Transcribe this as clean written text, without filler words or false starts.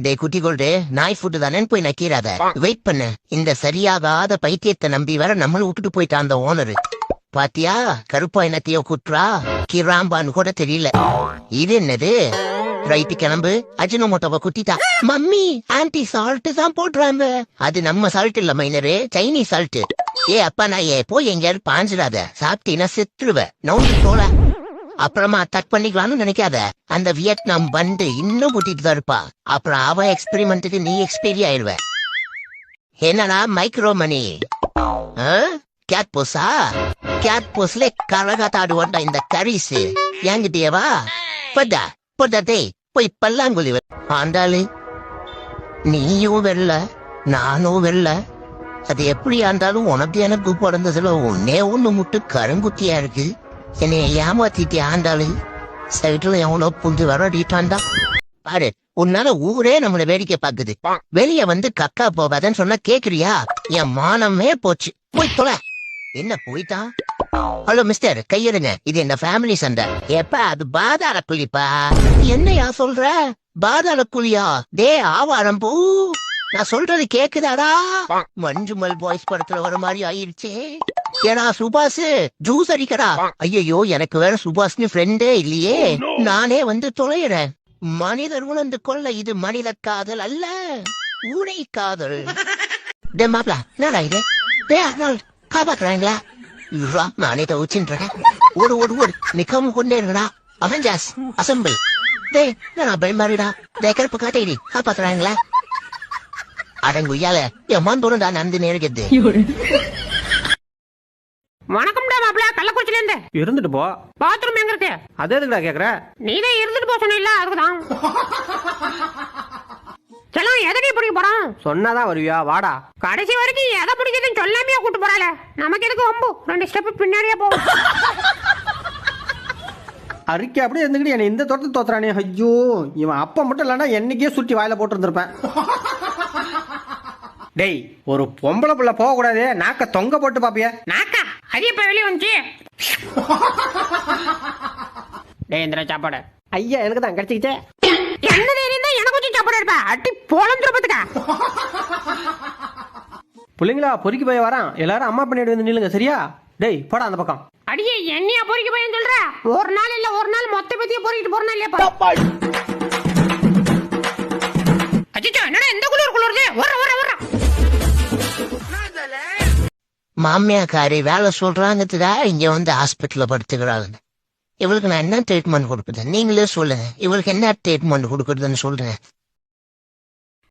டே குட்டிகோல்டு நாய் ஃபுட்டு தானேன்னு போய் நக்கீராத. வெயிட் பண்ணு. இந்த சரியாகாத பைத்தியத்தை நம்பி வர நம்மள விட்டுட்டு போயிட்டான் அந்த ஓனரு. பாத்தியா கருப்பா என்னத்தையோ குட்ரா கிராம்பான்னு கூட தெரியல. இது என்னது? ரைட்டு கிளம்பு. அஜினோமோட்டோவை குத்திட்டா. மம்மி ஆன்டி சால்ட் தான் போடுறாங்க. அது நம்ம சால்ட் இல்ல மைனரு, சைனீஸ் சால்ட். ஏ அப்பா நான் போய் எங்கேயாவது பாஞ்சிடாத. சாப்பிட்டீங்கன்னா செத்துருவ. நோண்டி போல அப்புறமா அட்டாக் பண்ணிக்கலாம்னு நினைக்காத. அந்த வியட்நாம் பண்டு இன்னும் முட்டிட்டு தான் இருப்பா. அப்புறம் அவ எக்ஸ்பெரிமெண்ட்டுக்கு நீ எக்ஸ்பீரி ஆயிடுவ. என்னடா மைக்ரோ மணி? கேட் போஸா? கேட் போஸ்ல கரகாத்தாடுவான்டா இந்த கரிஸ். என்கிட்டயவா? பதா பொதே போய் பல்லாங்குழி. ஆண்டாளு நீயும் வெல்ல நானும் வெல்ல. அது எப்படி ஆண்டாலும் உனக்கு எனக்கு பிறந்ததுல ஒன்னே ஒண்ணு முட்டு கருங்குத்தியா இருக்கு. என்னை ஏமாத்திட்டு ஆண்டாளு சைட்டுல எவ்வளோ புந்து வரடிட்டான்டா பாரு. உன்னால ஊரே நம்மள வேடிக்கை பாக்குது. வெளிய வந்து கக்கா போகாதன்னு சொன்னா கேக்குறியா? என் மானமே போச்சு. போய் தொலை. என்ன போயிட்டான்? ஹலோ மிஸ்டர் கையெடுங்க. இது என்ன ஃபேமிலி சண்டை. எப்ப அது பாதாள குழிப்பா. என்னையா சொல்ற? பாதாள குழியா? டே ஆவாரம் பூ, நான் சொல்றது கேக்குதாடா? மஞ்சுமல் பாய்ஸ் படத்துல வர மாதிரி ஆயிடுச்சே. ஏடா சுபாஷ் ஜூஸ் அடிக்கடா. ஐயோ எனக்கு வேற சுபாஷ்னு ஃப்ரெண்டே இல்லையே. நானே வந்து தொலைறேன். மனிதர் உணர்ந்து கொள்ள இது மனித காதல் அல்ல, ஊனை காதல். டே மாப்ளா என்னடா இது? டே காப்பாத்துறாங்களா? நானே தவிச்சுன்றேன். ஒரு ஒரு ஒரு நிக்காம கொண்டே இருக்கடா. Avengers assemble. டே நான் பயமாரிடா. டே கருப்பு காட்டேரி காப்பாத்துறாங்களா? அடங்குயால என் மாந்தோடு நந்து நேருகிறது. வணக்கம்டா மாப்ள, கள்ளக்குறிச்சில இருந்து. இருந்துட்டு போ. பாத்ரூம் எங்க இருக்கு? அதே எதுக்குடா கேக்குற? நீதான் இருந்துட்டு போ சொன்ன இல்ல, அதுக்குதான். செல்லம் எதடி பிடிக்க போறோம்? சொன்னாதான் வருவியா? வாடா. கடைசி வரைக்கும் எதை பிடிக்குதுன்னு சொல்லாமையா கூட்டு போறாளே. நமக்கு எதுக்கு வம்பு? 2 ஸ்டெப் பின்னாடியே போ. அறிக்கை அப்படியே இருந்துக்கிட்டு என்ன இந்த தோட்டத்தை தோத்துறானே. ஐயோ இவன் அப்ப மட்டும் இல்லன்னா என்னைக்கே சுற்றி வாயில போட்டு இருந்திருப்பேன். டேய் ஒரு பொம்பளை புள்ள போக கூடாது. நாக்க தொங்க போட்டு பாப்பிய. நாக்கா அது எப்ப வெளியே வந்துச்சு? டேய் இந்த சாப்பாடு. ஐயா எனக்கு தான் கிடைச்சிக்கிச்சே. என்ன தைரியம் தான் எனக்கு கொஞ்சம் சாப்பாடு இருப்பா. அட்டி போலந்துருப்பதுக்கா. பிள்ளைங்களா பொறுக்கி போய் வரான். எல்லாரும் அம்மா பண்ணிட்டு வந்து நில்லுங்க சரியா? டேய் போடா அந்த பக்கம். அடியே என்னையா பொறுக்கி போய் சொல்ற? ஒரு நாள் இல்ல ஒரு நாள் மொத்த பத்தியே பொறுக்கிட்டு போறனா இல்லையா? அச்சோ என்னடா இந்த குளிருது? வர வர வர. மாமியாக்காரி வேலை சொல்றாங்கதுடா இங்க வந்து ஹாஸ்பிட்டல்ல படுத்துக்கிறாங்க. இவளுக்கு நான் என்ன ட்ரீட்மெண்ட் கொடுக்குறேன் நீங்களே சொல்லுங்க. இவளுக்கு என்ன ட்ரீட்மெண்ட் கொடுக்குறதுன்னு சொல்றேன்.